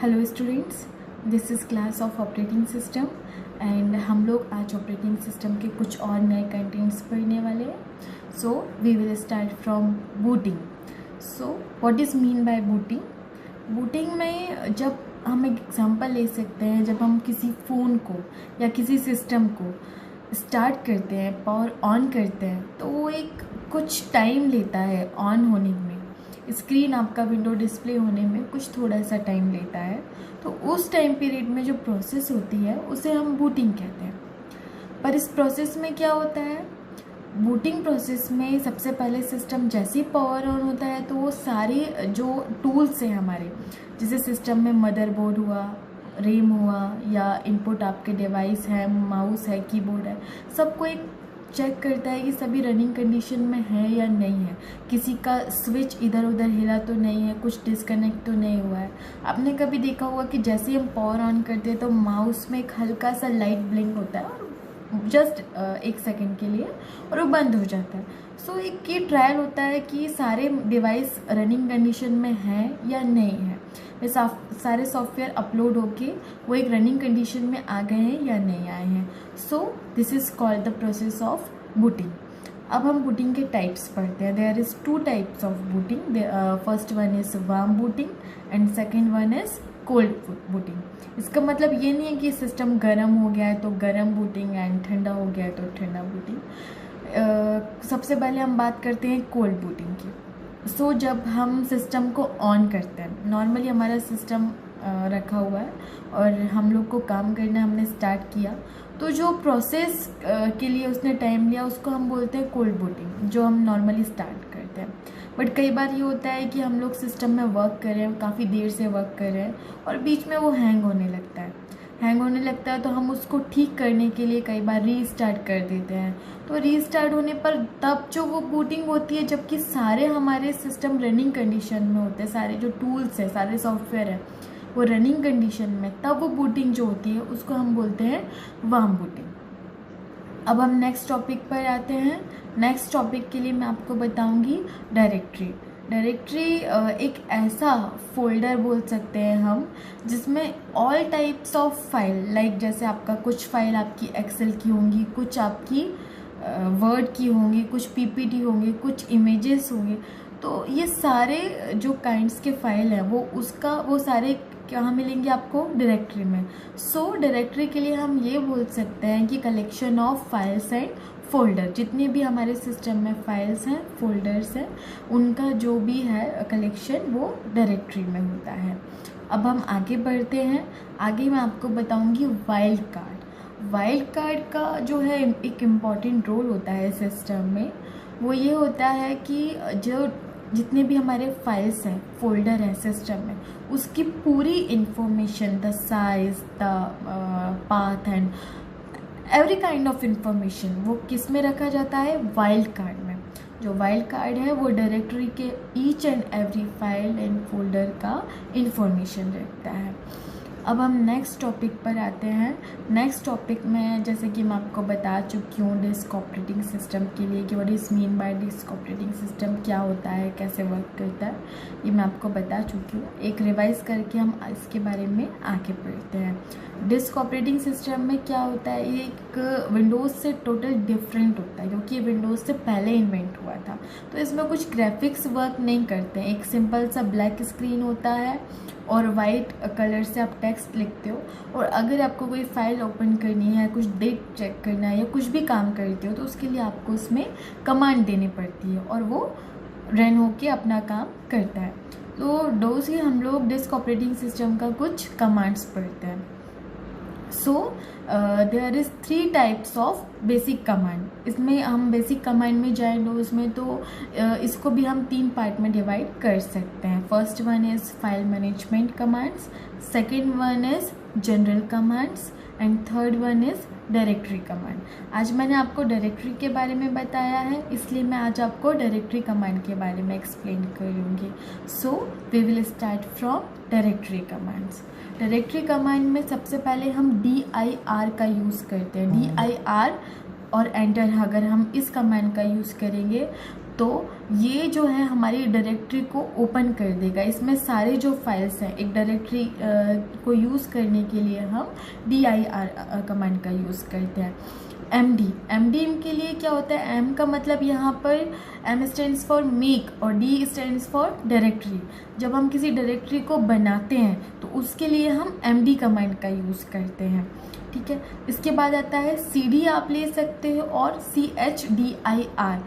Hello students, this is class of operating system and हम लोग आज ऑपरेटिंग सिस्टम के कुछ और नए कंटेंट्स पढ़ने वाले हैं। So we will start from booting. So what is mean by booting? Booting में जब हम एक एग्जांपल ले सकते हैं, जब हम किसी फ़ोन को या किसी सिस्टम को स्टार्ट करते हैं, पावर ऑन करते हैं, तो वो एक कुछ टाइम लेता है ऑन होने में। स्क्रीन आपका विंडो डिस्प्ले होने में कुछ थोड़ा सा टाइम लेता है, तो उस टाइम पीरियड में जो प्रोसेस होती है उसे हम बूटिंग कहते हैं। पर इस प्रोसेस में क्या होता है, बूटिंग प्रोसेस में सबसे पहले सिस्टम जैसे ही पावर ऑन होता है तो वो सारे जो टूल्स हैं हमारे, जैसे सिस्टम में मदरबोर्ड हुआ, रैम हुआ या इनपुट आपके डिवाइस है, माउस है, कीबोर्ड है, सबको एक चेक करता है कि सभी रनिंग कंडीशन में है या नहीं है, किसी का स्विच इधर उधर हिला तो नहीं है, कुछ डिस्कनेक्ट तो नहीं हुआ है। आपने कभी देखा होगा कि जैसे ही हम पावर ऑन करते हैं तो माउस में एक हल्का सा लाइट ब्लिंक होता है और जस्ट 1 सेकेंड के लिए, और वो बंद हो जाता है। सो एक ये ट्रायल होता है कि सारे डिवाइस रनिंग कंडीशन में हैं या नहीं है, सारे सॉफ्टवेयर अपलोड होके वो एक रनिंग कंडीशन में आ गए हैं या नहीं आए हैं। So this is called the process of booting. अब हम बूटिंग के टाइप्स पढ़ते हैं। There is 2 types of booting. First one is warm booting and second one is cold booting. इसका मतलब ये नहीं है कि सिस्टम गर्म हो गया है तो गर्म बूटिंग एंड ठंडा हो गया है तो ठंडा बूटिंग। सबसे पहले हम बात करते हैं कोल्ड बूटिंग की। सो जब हम सिस्टम को ऑन करते हैं, नॉर्मली हमारा सिस्टम रखा हुआ है और हम लोग को काम करना हमने स्टार्ट किया, तो जो प्रोसेस के लिए उसने टाइम लिया उसको हम बोलते हैं कोल्ड बूटिंग, जो हम नॉर्मली स्टार्ट करते हैं। बट कई बार ये होता है कि हम लोग सिस्टम में वर्क कर रहे हैं, काफ़ी देर से वर्क कर रहे हैं और बीच में वो हैंग होने लगता है तो हम उसको ठीक करने के लिए कई बार रीस्टार्ट कर देते हैं। तो रीस्टार्ट होने पर तब जो वो बूटिंग होती है, जबकि सारे हमारे सिस्टम रनिंग कंडीशन में होते हैं, सारे जो टूल्स हैं, सारे सॉफ्टवेयर हैं, वो रनिंग कंडीशन में, तब वो बूटिंग जो होती है उसको हम बोलते हैं वार्म बूटिंग। अब हम नेक्स्ट टॉपिक पर आते हैं। नेक्स्ट टॉपिक के लिए मैं आपको बताऊंगी डायरेक्टरी। डायरेक्टरी एक ऐसा फोल्डर बोल सकते हैं हम, जिसमें all types of file, like जैसे आपका कुछ फाइल आपकी एक्सेल की होंगी, कुछ आपकी वर्ड की होंगी, कुछ पीपीटी होंगी, कुछ इमेजेस होंगे, तो ये सारे जो काइंड्स के फाइल हैं वो सारे कहाँ मिलेंगे आपको? डायरेक्टरी में। सो डायरेक्टरी के लिए हम ये बोल सकते हैं कि collection of files and folder, जितने भी हमारे सिस्टम में फाइल्स हैं, फोल्डर्स हैं, उनका जो भी है कलेक्शन वो डायरेक्टरी में होता है। अब हम आगे बढ़ते हैं। आगे मैं आपको बताऊंगी वाइल्ड कार्ड। वाइल्ड कार्ड का जो है एक इम्पॉर्टेंट रोल होता है सिस्टम में। वो ये होता है कि जो जितने भी हमारे फाइल्स हैं, फोल्डर हैं सिस्टम में, उसकी पूरी information, the size, the path and every kind of information वो किस में रखा जाता है? वाइल्ड कार्ड में। जो वाइल्ड कार्ड है वो डायरेक्टरी के each and every file and folder का इंफॉर्मेशन रखता है। अब हम नेक्स्ट टॉपिक पर आते हैं। नेक्स्ट टॉपिक में जैसे कि मैं आपको बता चुकी हूँ डिस्क ऑपरेटिंग सिस्टम के लिए कि what is mean bye disk operating system, क्या होता है, कैसे वर्क करता है, ये मैं आपको बता चुकी हूँ। एक रिवाइज करके हम इसके बारे में आगे बढ़ते हैं। डिस्क ऑपरेटिंग सिस्टम में क्या होता है, ये एक विंडोज़ से टोटल डिफरेंट होता है, क्योंकि ये विंडोज़ से पहले इन्वेंट हुआ था। तो इसमें कुछ ग्राफिक्स वर्क नहीं करते हैं। एक सिंपल सा ब्लैक स्क्रीन होता है और वाइट कलर से आप टेक्स्ट लिखते हो, और अगर आपको कोई फाइल ओपन करनी है, कुछ डेट चेक करना है या कुछ भी काम करते हो, तो उसके लिए आपको उसमें कमांड देनी पड़ती है और वो रन होके अपना काम करता है। तो डोज ही हम लोग डिस्क ऑपरेटिंग सिस्टम का कुछ कमांड्स पढ़ते हैं। So there is 3 types of basic command. इसमें हम बेसिक कमांड में जाएँ तो उसमें तो इसको भी हम 3 पार्ट में डिवाइड कर सकते हैं। First one is file management commands, second one is general commands and third one is directory command. आज मैंने आपको डायरेक्टरी के बारे में बताया है, इसलिए मैं आज आपको डायरेक्टरी कमांड के बारे में एक्सप्लेन करूँगी। So we will start from directory commands. Directory command में सबसे पहले हम dir का यूज़ करते हैं। dir और एंटर अगर हम इस कमांड का यूज़ करेंगे तो ये जो है हमारी डायरेक्टरी को ओपन कर देगा। इसमें सारे जो फाइल्स हैं, एक डायरेक्टरी को यूज़ करने के लिए हम dir कमांड का यूज़ करते हैं। md के लिए क्या होता है, m का मतलब यहाँ पर m स्टैंड्स फॉर मेक और d स्टैंड्स फॉर डायरेक्टरी। जब हम किसी डायरेक्टरी को बनाते हैं तो उसके लिए हम md कमांड का यूज़ करते हैं, ठीक है। इसके बाद आता है cd आप ले सकते हो और chdir।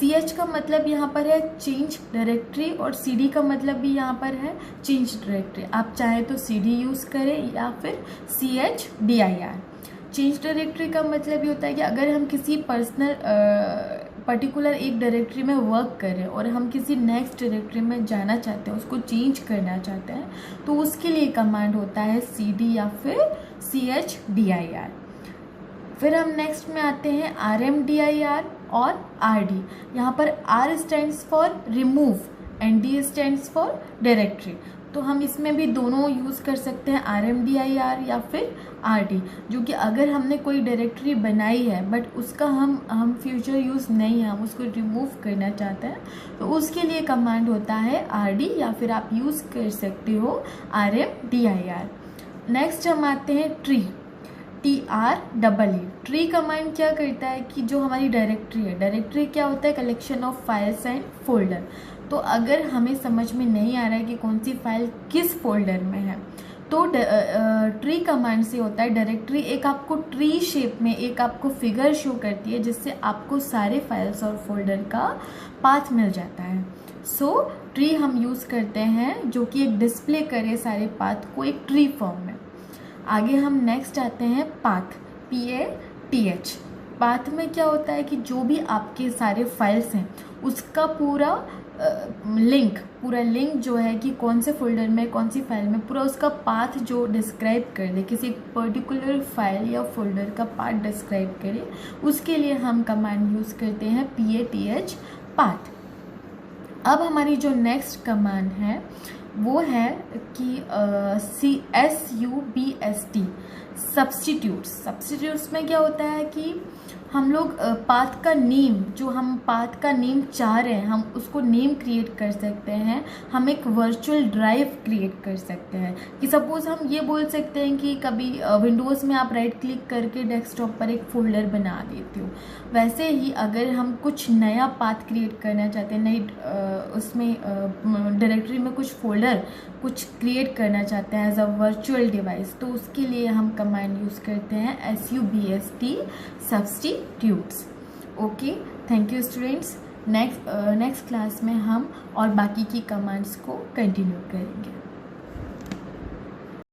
ch का मतलब यहाँ पर है चेंज डायरेक्टरी और cd का मतलब भी यहाँ पर है चेंज डायरेक्टरी। आप चाहे तो cd यूज़ करें या फिर chdir। चेंज डायरेक्टरी का मतलब ये होता है कि अगर हम किसी पर्टिकुलर एक डायरेक्टरी में वर्क करें और हम किसी नेक्स्ट डायरेक्टरी में जाना चाहते हैं, उसको चेंज करना चाहते हैं, तो उसके लिए कमांड होता है cd या फिर chdir। फिर हम नेक्स्ट में आते हैं rmdir और rd। यहाँ पर r stands for remove and d stands for directory. तो हम इसमें भी दोनों यूज़ कर सकते हैं, rmdir या फिर rd, जो कि अगर हमने कोई डायरेक्टरी बनाई है बट उसका हम फ्यूचर यूज़ नहीं है, हम उसको रिमूव करना चाहते हैं, तो उसके लिए कमांड होता है rd या फिर आप यूज़ कर सकते हो rmdir। नेक्स्ट हम आते हैं ट्री, TREE। ट्री कमांड क्या करता है कि जो हमारी डायरेक्टरी है, डायरेक्टरी क्या होता है, collection of files and folder. तो अगर हमें समझ में नहीं आ रहा है कि कौन सी फाइल किस फोल्डर में है, तो ट्री कमांड से होता है डायरेक्टरी एक आपको ट्री शेप में एक आपको फिगर शो करती है, जिससे आपको सारे फाइल्स और फोल्डर का पाथ मिल जाता है। सो ट्री हम यूज़ करते हैं जो कि एक डिस्प्ले करे सारे पाथ को एक ट्री फॉर्म में। आगे हम नेक्स्ट आते हैं पाथ, PATH। पाथ में क्या होता है कि जो भी आपके सारे फाइल्स हैं उसका पूरा लिंक जो है कि कौन से फोल्डर में कौन सी फाइल में, पूरा उसका पाथ जो डिस्क्राइब कर दे, किसी पर्टिकुलर फाइल या फोल्डर का पाथ डिस्क्राइब करे, उसके लिए हम कमांड यूज़ करते हैं PATH, पाथ। अब हमारी जो नेक्स्ट कमांड है वो है कि SUBST, सब्स्टिट्यूट्स में क्या होता है कि हम लोग पाथ का नेम, जो हम पाथ का नेम चाह रहे हैं, हम उसको नेम क्रिएट कर सकते हैं। हम एक वर्चुअल ड्राइव क्रिएट कर सकते हैं कि सपोज हम ये बोल सकते हैं कि कभी विंडोज़ में आप राइट क्लिक करके डेस्कटॉप पर एक फ़ोल्डर बना देते हो, वैसे ही अगर हम कुछ नया पाथ क्रिएट करना चाहते हैं, नई उसमें डायरेक्टरी में कुछ फोल्डर कुछ क्रिएट करना चाहते हैं एज अ वर्चुअल डिवाइस, तो उसके लिए हम कमांड यूज़ करते हैं SUBST, substitutes. Okay, thank you students. Next class में हम और बाकी की कमांड्स को कंटिन्यू करेंगे।